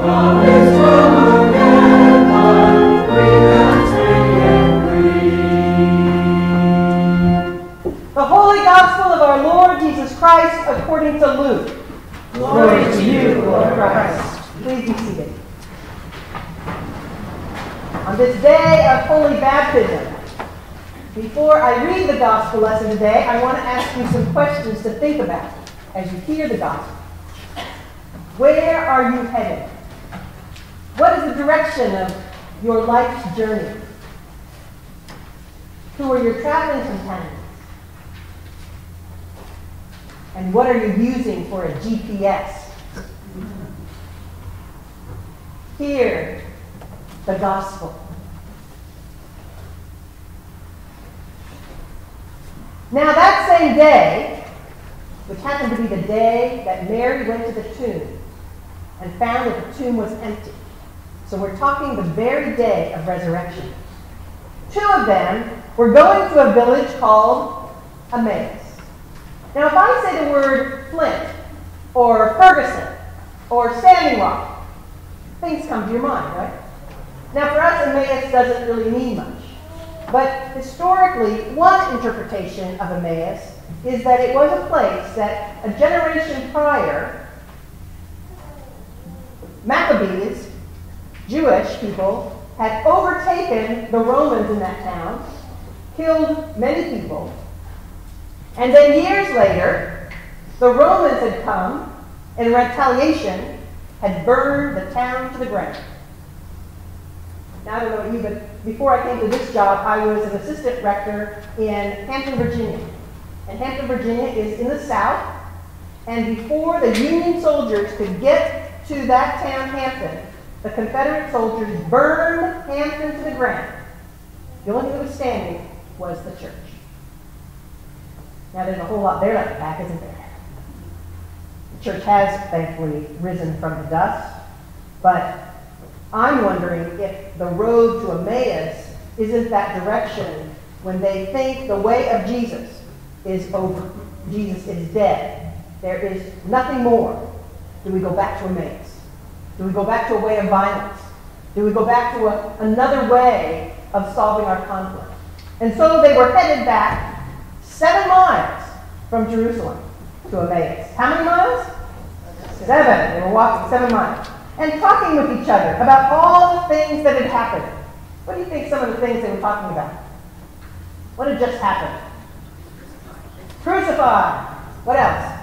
The Holy Gospel of our Lord Jesus Christ according to Luke. Glory to you, Lord Christ. Please be seated. On this day of holy baptism, before I read the gospel lesson today, I want to ask you some questions to think about as you hear the gospel. Where are you headed? What is the direction of your life's journey? Who are your traveling companions? And what are you using for a GPS? Hear the gospel. Now that same day, which happened to be the day that Mary went to the tomb and found that the tomb was empty. So we're talking the very day of resurrection. Two of them were going to a village called Emmaus. Now, if I say the word Flint, or Ferguson, or Standing Rock, things come to your mind, right? Now, for us, Emmaus doesn't really mean much. But historically, one interpretation of Emmaus is that it was a place that a generation prior, Maccabees, Jewish people, had overtaken the Romans in that town, killed many people, and then years later, the Romans had come, and in retaliation, had burned the town to the ground. Now, I don't know about you, but before I came to this job, I was an assistant rector in Hampton, Virginia. And Hampton, Virginia is in the south, and before the Union soldiers could get to that town, Hampton, the Confederate soldiers burned Hampton to the ground. The only thing that was standing was the church. Now, there's a whole lot there left back, isn't there? The church has, thankfully, risen from the dust. But I'm wondering if the road to Emmaus isn't that direction when they think the way of Jesus is over. Jesus is dead. There is nothing more. Do we go back to Emmaus? Do we go back to a way of violence? Do we go back to another way of solving our conflict? And so they were headed back 7 miles from Jerusalem to Emmaus. How many miles? 7. They were walking 7 miles. And talking with each other about all the things that had happened. What do you think some of the things they were talking about? What had just happened? Crucified. What else?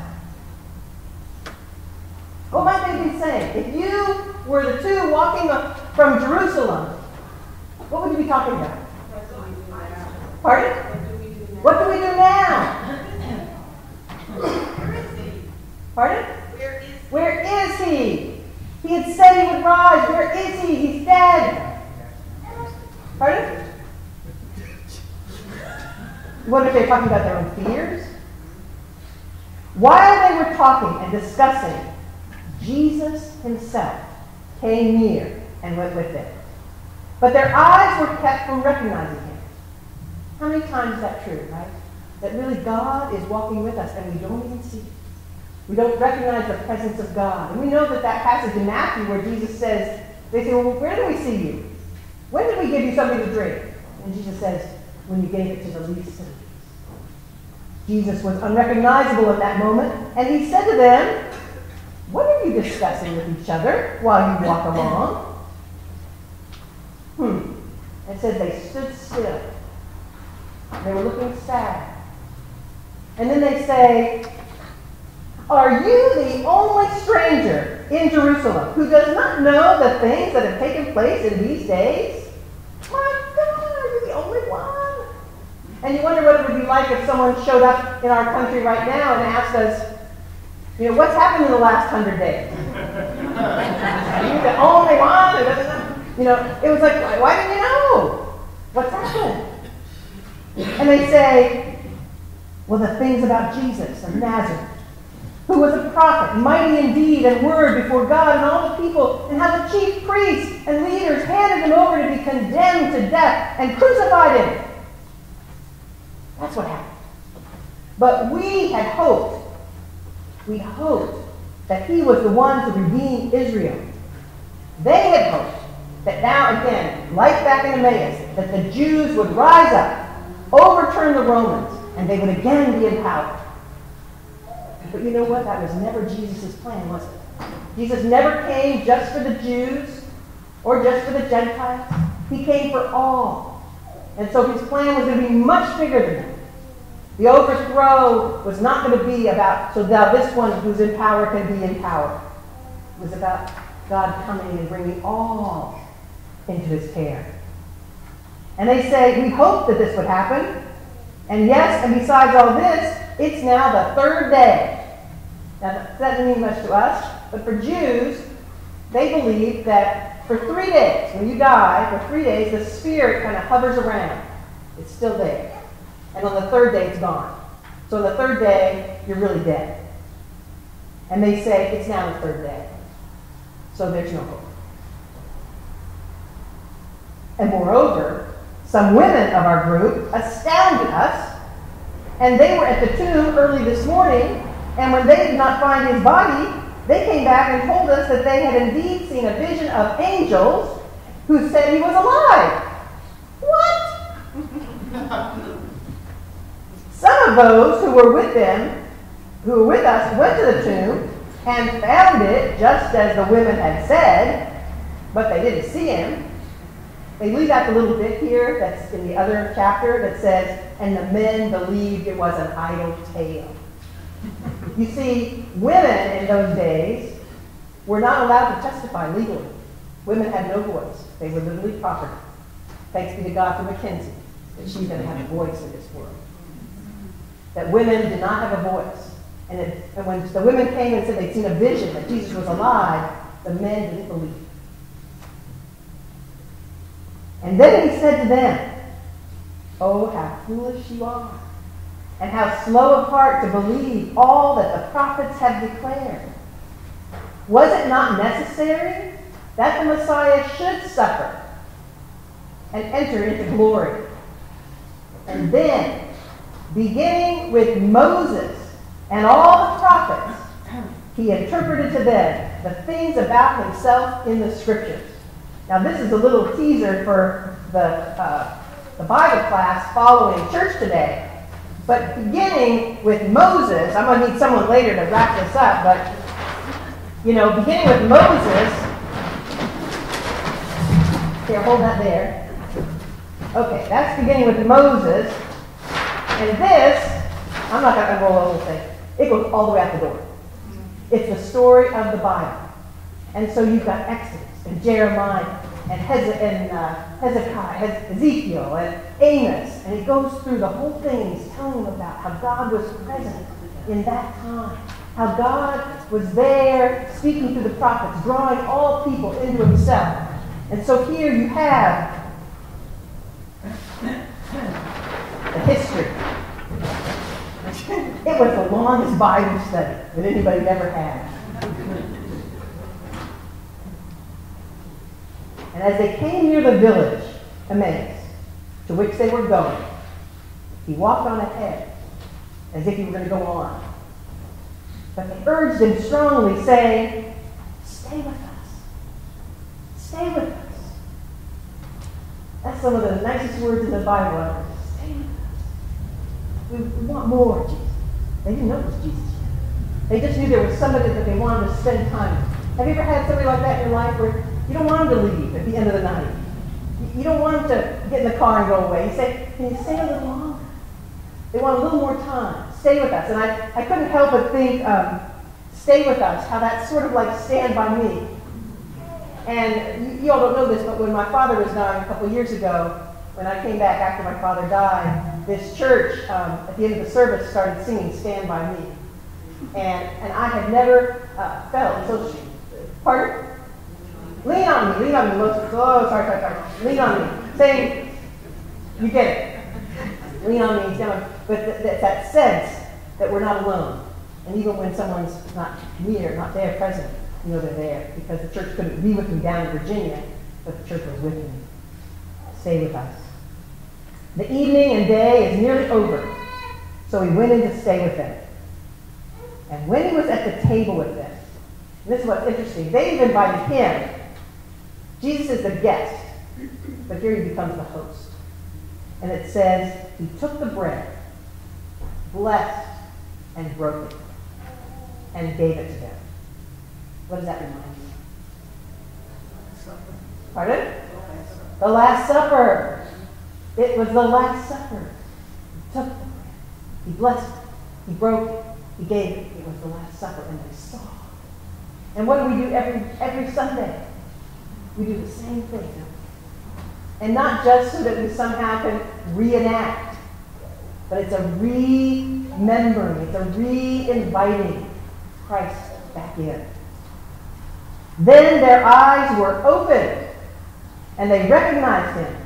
What might they be saying? If you were the two walking from Jerusalem, what would you be talking about? Pardon? What do we do now? Pardon? Where is he? He had said he would rise. Where is he? He's dead. Pardon? You wonder if they're talking about their own fears? While they were talking and discussing, Jesus himself came near and went with them. But their eyes were kept from recognizing him. How many times is that true, right? That really God is walking with us and we don't even see it. We don't recognize the presence of God. And we know that passage in Matthew where Jesus says, they say, well, where did we see you? When did we give you something to drink? And Jesus says, when you gave it to the least of these. Jesus was unrecognizable in that moment, and he said to them, what are you discussing with each other while you walk along? It says they stood still. They were looking sad. And then they say, are you the only stranger in Jerusalem who does not know the things that have taken place in these days? My God, are you the only one? And you wonder what it would be like if someone showed up in our country right now and asked us, what's happened in the last 100 days? Are you the only one who doesn't know? It was like, why didn't you know? What's happened? And they say, well, the things about Jesus of Nazareth, who was a prophet, mighty in deed and word before God and all the people, and how the chief priests and leaders handed him over to be condemned to death and crucified him. That's what happened. But we hoped that he was the one to redeem Israel. They had hoped that now again, like back in Emmaus, that the Jews would rise up, overturn the Romans, and they would again be in power. But you know what? That was never Jesus' plan, was it? Jesus never came just for the Jews or just for the Gentiles. He came for all. And so his plan was going to be much bigger than that. The overthrow was not going to be about, so now this one who's in power can be in power. It was about God coming and bringing all into his care. And they say, we hope that this would happen. And yes, and besides all this, it's now the third day. Now, that doesn't mean much to us, but for Jews, they believe that for 3 days, when you die, for 3 days, the spirit kind of hovers around. It's still there. And on the third day, it's gone. So on the third day, you're really dead. And they say, it's now the third day. So there's no hope. And moreover, some women of our group astounded us, and they were at the tomb early this morning, and when they did not find his body, they came back and told us that they had indeed seen a vision of angels who said he was alive. What? Some of those who were with us, went to the tomb and found it just as the women had said, but they didn't see him. They leave out the little bit here that's in the other chapter that says, and the men believed it was an idle tale. You see, women in those days were not allowed to testify legally. Women had no voice. They were literally property. Thanks be to God for Mackenzie, that she's going to have a voice in this world. That women did not have a voice. And when the women came and said they'd seen a vision that Jesus was alive, the men didn't believe. And then he said to them, oh, how foolish you are, and how slow of heart to believe all that the prophets have declared. Was it not necessary that the Messiah should suffer and enter into glory? And then, beginning with Moses and all the prophets, he interpreted to them the things about himself in the Scriptures. Now, this is a little teaser for the Bible class following church today. But beginning with Moses, I'm going to need someone later to wrap this up, but, beginning with Moses, here, hold that there. Okay, that's beginning with Moses. And this, I'm not going to roll the whole thing. It goes all the way out the door. It's the story of the Bible. And so you've got Exodus and Jeremiah and Hezekiah, Ezekiel, and Amos. And he goes through the whole thing. He's telling them about how God was present in that time. How God was there speaking through the prophets, drawing all people into himself. And so here you have the history. It was the longest Bible study that anybody ever had. And as they came near the village, Emmaus, to which they were going, he walked on ahead, as if he were going to go on. But they urged him strongly, saying, stay with us. Stay with us. That's some of the nicest words in the Bible. Stay with us. We want more of Jesus. They didn't know it was Jesus yet. They just knew there was somebody that they wanted to spend time with. Have you ever had somebody like that in your life where you don't want them to leave at the end of the night? You don't want them to get in the car and go away. You say, can you stay a little longer? They want a little more time. Stay with us. And I couldn't help but think, stay with us, how that's sort of like stand by me. And you all don't know this, but when my father was dying a couple years ago, when I came back after my father died, this church, at the end of the service, started singing Stand By Me. And I had never felt so... Pardon? Lean on me. Sorry. Lean on me. Saying, you get it. Lean on me. But that sense that we're not alone. And even when someone's not near, not there, present, they're there. Because the church couldn't be with me down in Virginia, but the church was with me. Stay with us. The evening and day is nearly over, so he went in to stay with them. And when he was at the table with them, and this is what's interesting, they've invited him Jesus is the guest, but here he becomes the host. And it says, he took the bread, blessed, and broke it, and gave it to them. What does that remind you? Pardon? The Last Supper. It was the Last Supper. He took the bread, he blessed it, he broke it, he gave it. It was the Last Supper, and they saw. And what do we do every Sunday? We do the same thing. And not just so that we somehow can reenact, but it's a remembering, it's a re-inviting Christ back in. Then their eyes were opened, and they recognized him,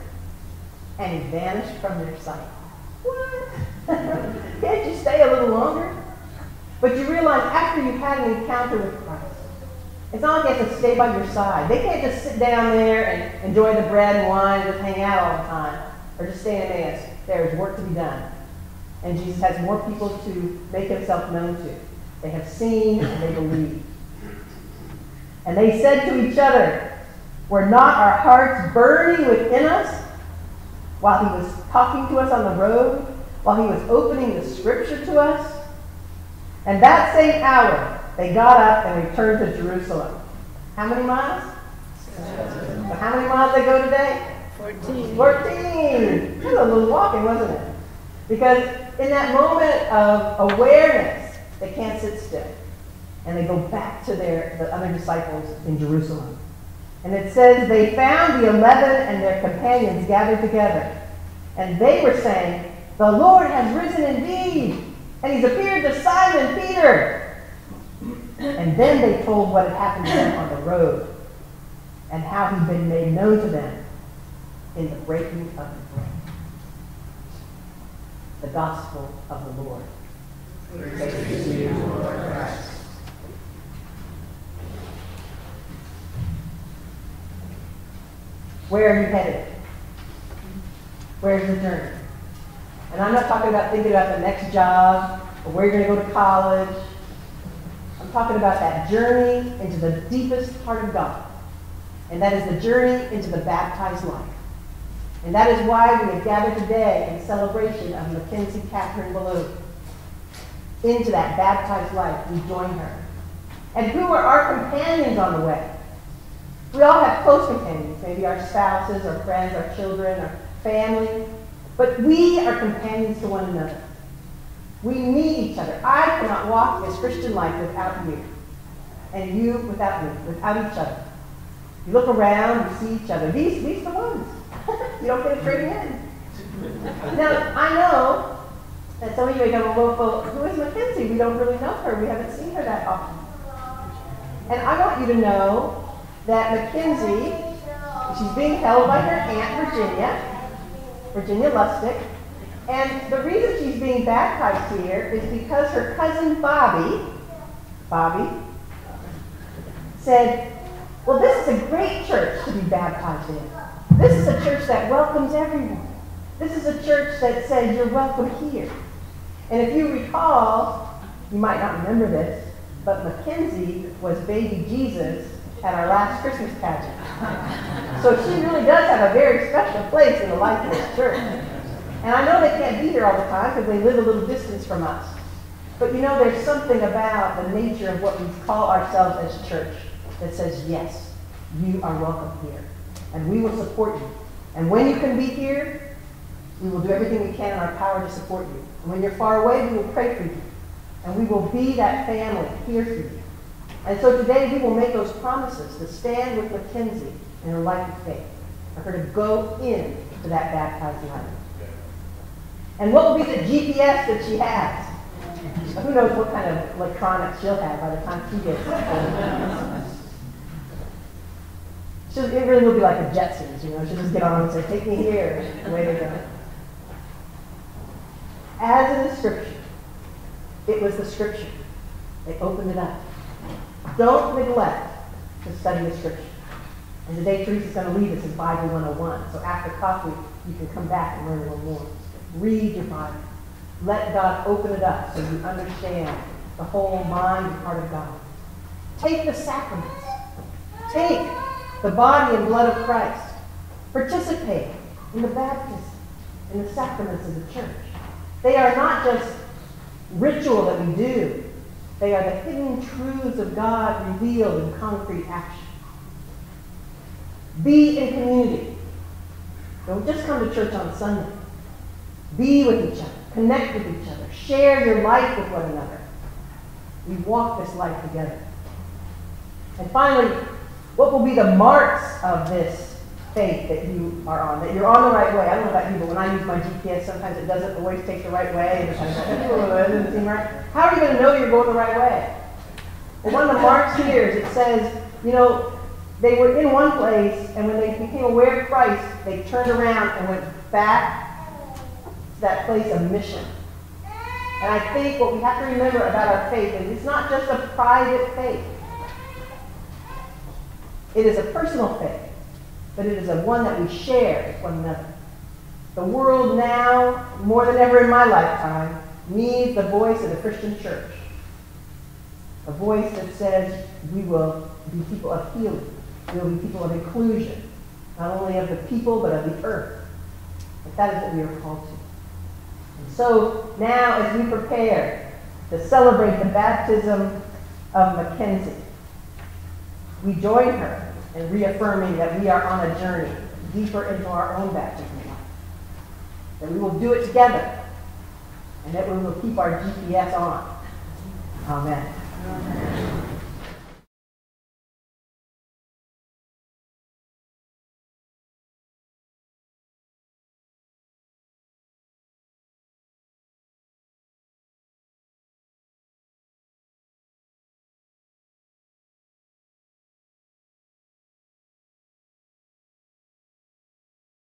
and he vanished from their sight. What? Can't you stay a little longer? But you realize after you've had an encounter with Christ, it's not like you have to stay by your side. They can't just sit down there and enjoy the bread and wine and just hang out all the time, or just stay in Emmaus. There is work to be done. And Jesus has more people to make himself known to. They have seen and they believe. And they said to each other, were not our hearts burning within us while he was talking to us on the road, while he was opening the scripture to us? And that same hour, they got up and returned to Jerusalem. How many miles? 7. So how many miles they go today? 14. That was a little walking, wasn't it? Because in that moment of awareness, they can't sit still. And they go back to the other disciples in Jerusalem. And it says, they found the 11 and their companions gathered together. And they were saying, the Lord has risen indeed, and he's appeared to Simon Peter. And then they told what had happened to them on the road, and how he'd been made known to them in the breaking of the bread. The gospel of the Lord. Praise to you, Lord Christ. Where are you headed? Where's the journey? And I'm not talking about thinking about the next job or where you're going to go to college. I'm talking about that journey into the deepest heart of God. And that is the journey into the baptized life. And that is why we have gathered today in celebration of Mackenzie Catherine Ballou. Into that baptized life, we join her. And who are our companions on the way? We all have close companions, maybe our spouses, our friends, our children, our family. But we are companions to one another. We need each other. I cannot walk this Christian life without you. And you without me, without each other. You look around, you see each other. These are the ones. You don't get a trade in. Now, I know that some of you may go, well, who is Mackenzie? We don't really know her. We haven't seen her that often. And I want you to know that Mackenzie, she's being held by her Aunt Virginia Lustig. And the reason she's being baptized here is because her cousin Bobby, said, well, this is a great church to be baptized in. This is a church that welcomes everyone. This is a church that says you're welcome here. And if you recall, you might not remember this, but Mackenzie was baby Jesus at our last Christmas pageant. So she really does have a very special place in the life of this church. And I know they can't be here all the time because they live a little distance from us. But you know, there's something about the nature of what we call ourselves as church that says, yes, you are welcome here. And we will support you. And when you can be here, we will do everything we can in our power to support you. And when you're far away, we will pray for you. And we will be that family here for you. And so today we will make those promises to stand with Mackenzie in her life of faith, for her to go in to that baptized life. And what will be the GPS that she has? Who knows what kind of electronics she'll have by the time she gets it. It really will be like a Jetsons, you know. She'll just get on and say, take me here. Away they go. As in the scripture, it was the scripture. They opened it up. Don't neglect to study the scripture. And today Teresa's going to lead us in Bible 101. So after coffee, you can come back and learn a little more. Read your Bible. Let God open it up so you understand the whole mind and heart of God. Take the sacraments. Take the body and blood of Christ. Participate in the baptism, in the sacraments of the church. They are not just ritual that we do. They are the hidden truths of God revealed in concrete action. Be in community. Don't just come to church on Sunday. Be with each other. Connect with each other. Share your life with one another. We walk this life together. And finally, what will be the marks of this faith that you are on? That you're on the right way. I don't know about you, but when I use my GPS, sometimes it doesn't always take the right way, and sometimes it doesn't seem right. How are you going to know you're going the right way? Well, one of the marks here is it says, they were in one place, and when they became aware of Christ, they turned around and went back to that place of mission. And I think what we have to remember about our faith is it's not just a private faith. It is a personal faith, but it is a one that we share with one another. The world now, more than ever in my lifetime, needs the voice of the Christian church. A voice that says we will be people of healing. We will be people of inclusion, not only of the people, but of the earth. But that is what we are called to. And so now, as we prepare to celebrate the baptism of Mackenzie, we join her in reaffirming that we are on a journey deeper into our own baptism life. That we will do it together, and that we will keep our GPS on. Amen.